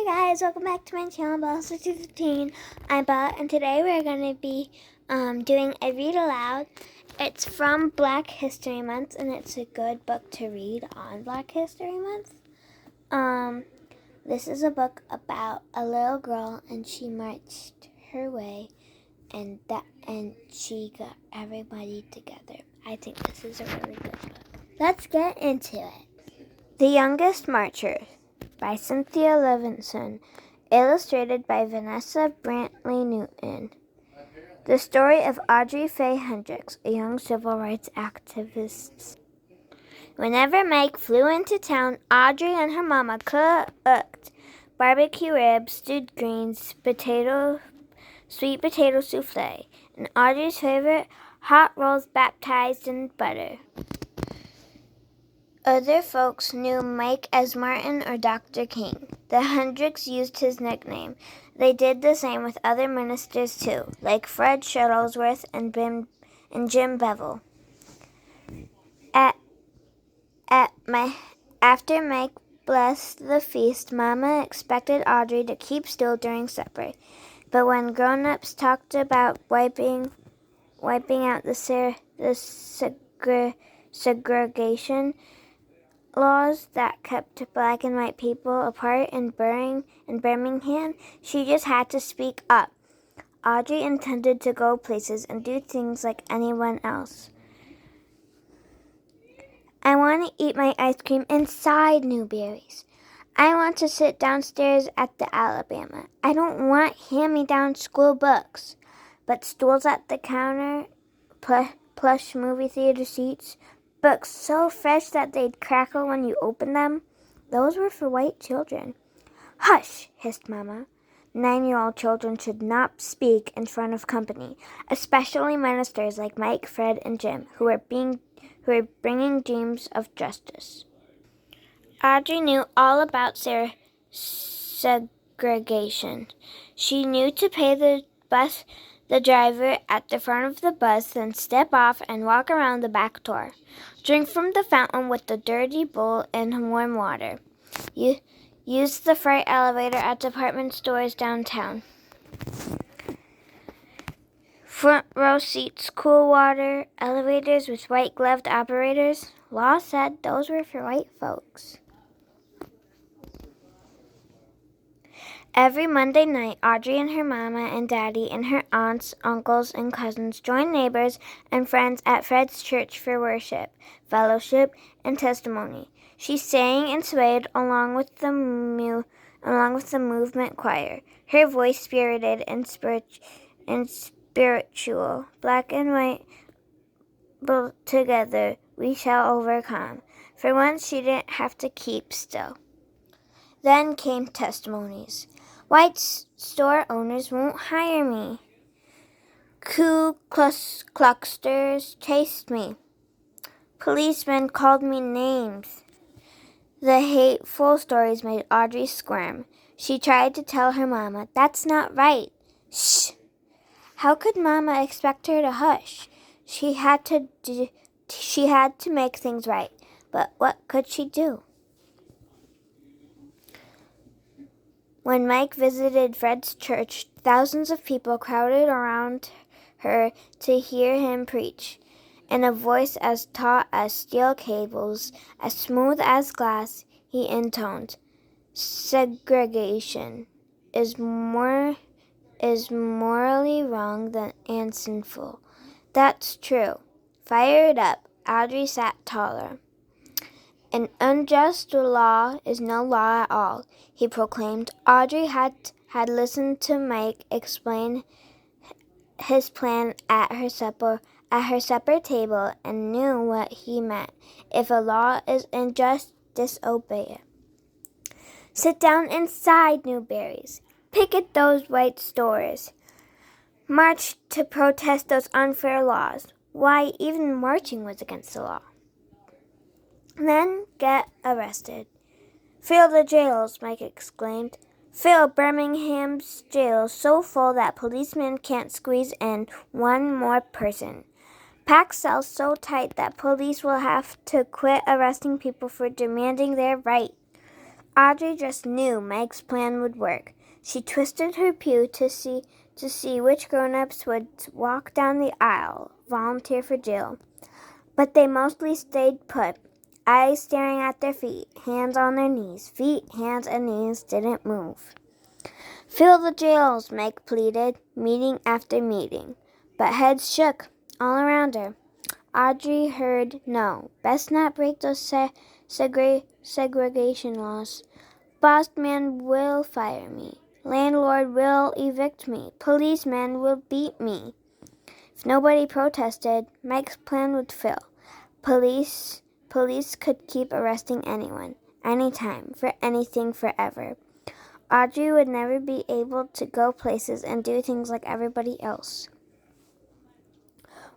guys, welcome back to my channel, Bella15. I'm Bella, and today we're going to be doing a read aloud. It's from Black History Month, and it's a good book to read on Black History Month. This is a book about a little girl, and she marched her way, and she got everybody together. I think this is a really good book. Let's get into it. The Youngest Marcher by Cynthia Levinson, illustrated by Vanessa Brantley Newton. The story of Audrey Faye Hendricks, a young civil rights activist. Whenever Mike flew into town, Audrey and her mama cooked barbecue ribs, stewed greens, sweet potato souffle, and Audrey's favorite, hot rolls baptized in butter. Other folks knew Mike as Martin or Dr. King. The Hendricks used his nickname. They did the same with other ministers too, like Fred Shuttlesworth and Jim Bevel. After Mike blessed the feast, Mama expected Audrey to keep still during supper. But when grown-ups talked about wiping out the segregation laws that kept black and white people apart in Birmingham, she just had to speak up. Audrey intended to go places and do things like anyone else. I want to eat my ice cream inside Newberry's. I want to sit downstairs at the Alabama. I don't want hand-me-down school books, but stools at the counter, plush movie theater seats, books so fresh that they'd crackle when you open them. Those were for white children. Hush, hissed Mama. 9-year-old children should not speak in front of company, especially ministers like Mike, Fred, and Jim, who are bringing dreams of justice. Audrey knew all about segregation. She knew to pay the driver at the front of the bus, then step off and walk around the back door. Drink from the fountain with the dirty bowl and warm water. Use the freight elevator at department stores downtown. Front row seats, cool water, elevators with white-gloved operators. Law said those were for white folks. Every Monday night, Audrey and her mama and daddy and her aunts, uncles, and cousins joined neighbors and friends at Fred's church for worship, fellowship, and testimony. She sang and swayed along with the movement choir. Her voice spirited and spiritual. Black and white together, we shall overcome. For once, she didn't have to keep still. Then came testimonies. White store owners won't hire me. Ku Klux Kluxers chased me. Policemen called me names. The hateful stories made Audrey squirm. She tried to tell her mama, "That's not right." Shh! How could Mama expect her to hush? She had to make things right. But what could she do? When Mike visited Fred's church, thousands of people crowded around her to hear him preach. In a voice as taut as steel cables, as smooth as glass, he intoned, "Segregation is morally wrong and sinful." That's true. Fired up, Audrey sat taller. "An unjust law is no law at all," he proclaimed. Audrey had listened to Mike explain his plan at her supper table and knew what he meant. If a law is unjust, disobey it. Sit down inside Newberry's. Picket those white stores. March to protest those unfair laws. Why, even marching was against the law. Then get arrested. "Fill the jails," Mike exclaimed. "Fill Birmingham's jails so full that policemen can't squeeze in one more person. Pack cells so tight that police will have to quit arresting people for demanding their right." Audrey just knew Meg's plan would work. She twisted her pew to see which grown-ups would walk down the aisle, volunteer for jail. But they mostly stayed put, eyes staring at their feet, hands on their knees. Feet, hands, and knees didn't move. Fill the jails, Meg pleaded, meeting after meeting. But heads shook all around her. Audrey heard no. Best not break those segregation laws. Boss man will fire me. Landlord will evict me. Policeman will beat me. If nobody protested, Mike's plan would fail. Police could keep arresting anyone, anytime, for anything, forever. Audrey would never be able to go places and do things like everybody else.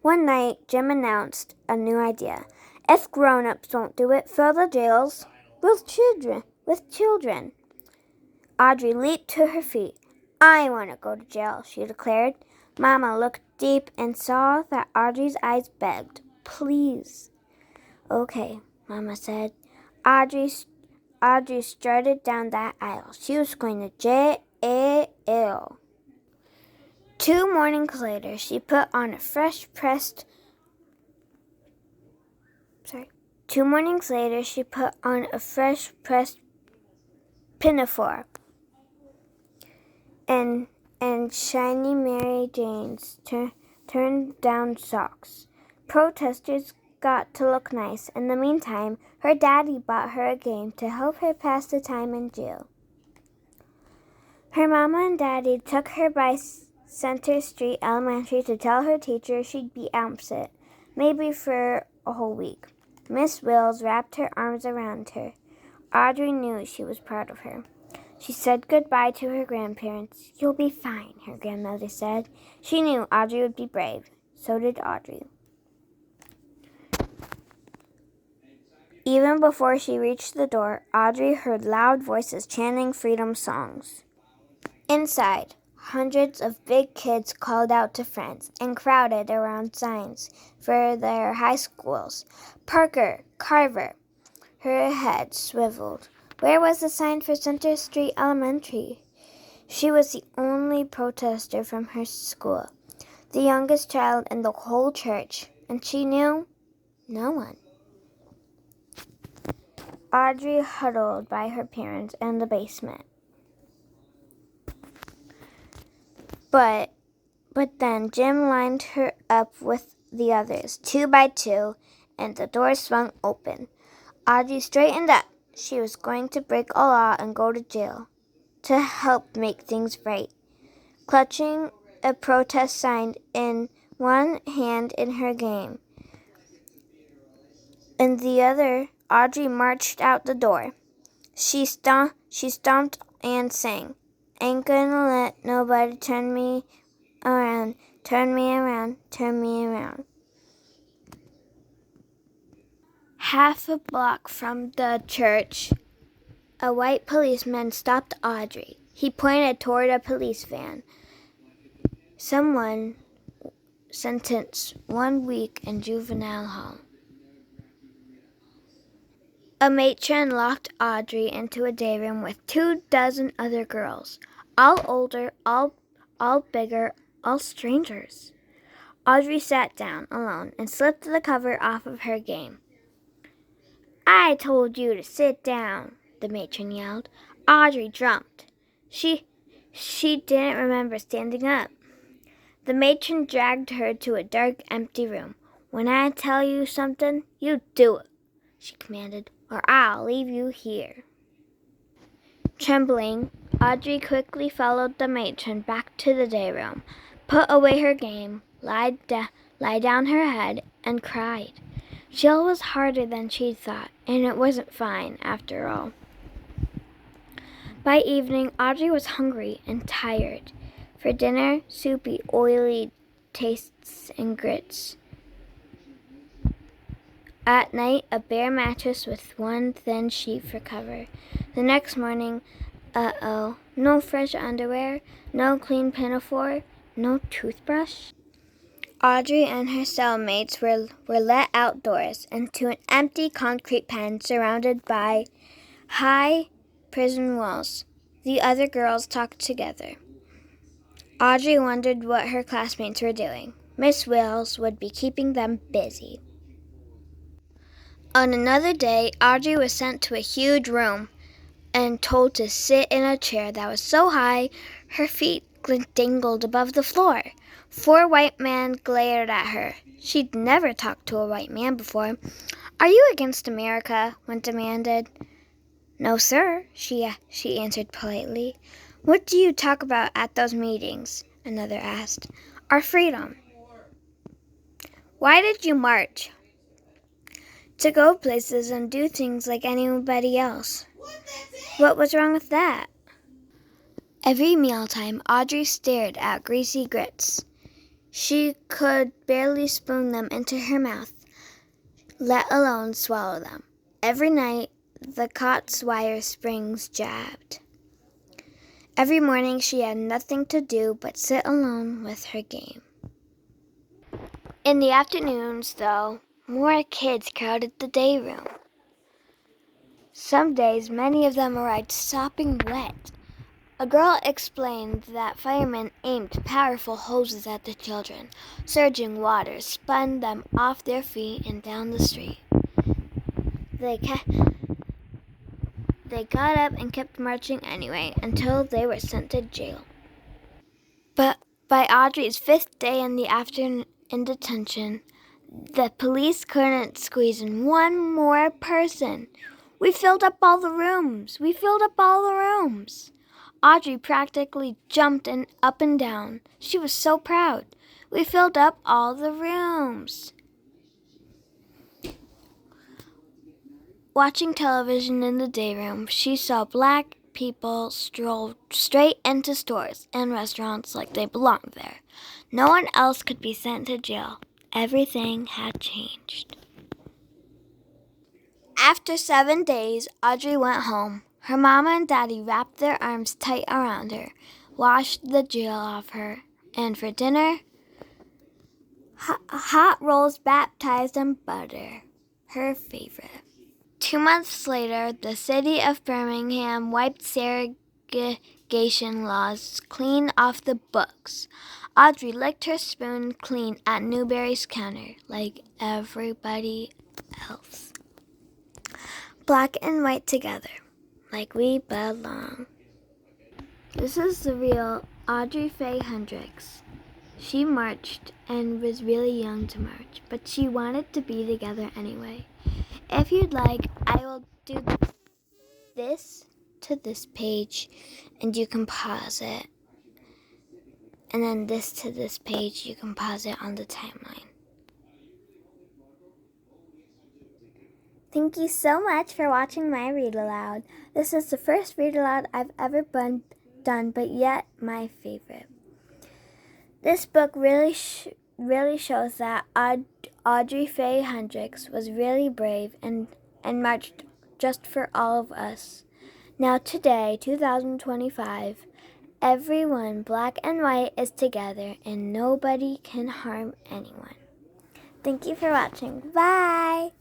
One night, Jim announced a new idea. If grown-ups won't do it, fill the jails with children. Audrey leaped to her feet. I want to go to jail, she declared. Mama looked deep and saw that Audrey's eyes begged. Please. Okay, Mama said. Audrey strutted down that aisle. She was going to jail. 2 mornings later, she put on a fresh pressed pinafore and shiny Mary Jane's turned down socks. Protesters got to look nice. In the meantime, her daddy bought her a game to help her pass the time in jail. Her mama and daddy took her by Center Street Elementary to tell her teacher she'd be absent, maybe for a whole week. Miss Wills wrapped her arms around her. Audrey knew she was proud of her. She said goodbye to her grandparents. You'll be fine, her grandmother said. She knew Audrey would be brave. So did Audrey. Even before she reached the door, Audrey heard loud voices chanting freedom songs. Inside, hundreds of big kids called out to friends and crowded around signs for their high schools. Parker, Carver. Her head swiveled. Where was the sign for Center Street Elementary? She was the only protester from her school, the youngest child in the whole church, and she knew no one. Audrey huddled by her parents in the basement. But then Jim lined her up with the others, 2 by 2, and the door swung open. Audrey straightened up. She was going to break a law and go to jail to help make things right. Clutching a protest sign in one hand in her game, in the other, Audrey marched out the door. She stomped and sang. Ain't gonna let nobody turn me around, turn me around, turn me around. Half a block from the church, a white policeman stopped Audrey. He pointed toward a police van. Someone sentenced 1 week in juvenile hall. A matron locked Audrey into a day room with 24 other girls, all older, all bigger, all strangers. Audrey sat down alone and slipped the cover off of her game. I told you to sit down, the matron yelled. Audrey jumped. She didn't remember standing up. The matron dragged her to a dark, empty room. When I tell you something, you do it, she commanded, or I'll leave you here. Trembling, Audrey quickly followed the matron back to the day room, put away her game, lied down her head, and cried. Jail was harder than she'd thought, and it wasn't fine after all. By evening, Audrey was hungry and tired. For dinner, soupy, oily tastes and grits. At night, a bare mattress with one thin sheet for cover. The next morning, no fresh underwear, no clean pinafore, no toothbrush. Audrey and her cellmates were let outdoors into an empty concrete pen surrounded by high prison walls. The other girls talked together. Audrey wondered what her classmates were doing. Miss Wills would be keeping them busy. On another day, Audrey was sent to a huge room and told to sit in a chair that was so high her feet dangled above the floor. 4 white men glared at her. She'd never talked to a white man before. "Are you against America?" one demanded. "No, sir," she answered politely. "What do you talk about at those meetings?" another asked. "Our freedom." "Why did you march?" "To go places and do things like anybody else." "What was wrong with that?" Every mealtime, Audrey stared at greasy grits. She could barely spoon them into her mouth, let alone swallow them. Every night, the cot's wire springs jabbed. Every morning, she had nothing to do but sit alone with her game. In the afternoons, though, more kids crowded the day room. Some days, many of them arrived sopping wet. A girl explained that firemen aimed powerful hoses at the children. Surging water spun them off their feet and down the street. They got up and kept marching anyway until they were sent to jail. But by Audrey's 5th day in the afternoon in detention, the police couldn't squeeze in one more person. "We filled up all the rooms! We filled up all the rooms!" Audrey practically jumped up and down. She was so proud. "We filled up all the rooms." Watching television in the day room, she saw black people stroll straight into stores and restaurants like they belonged there. No one else could be sent to jail. Everything had changed. After 7 days, Audrey went home. Her mama and daddy wrapped their arms tight around her, washed the jail off her, and for dinner, hot rolls baptized in butter, her favorite. 2 months later, the city of Birmingham wiped segregation laws clean off the books. Audrey licked her spoon clean at Newberry's counter, like everybody else. Black and white together, like we belong. This is the real Audrey Faye Hendricks. She marched and was really young to march, but she wanted to be together anyway. If you'd like, I will do this to this page, and you can pause it. And then this to this page, you can pause it on the timeline. Thank you so much for watching my read aloud. This is the first read aloud I've ever done, but yet my favorite. This book really shows that Audrey Faye Hendricks was really brave and marched just for all of us. Now today, 2025, everyone, black and white, is together and nobody can harm anyone. Thank you for watching. Bye!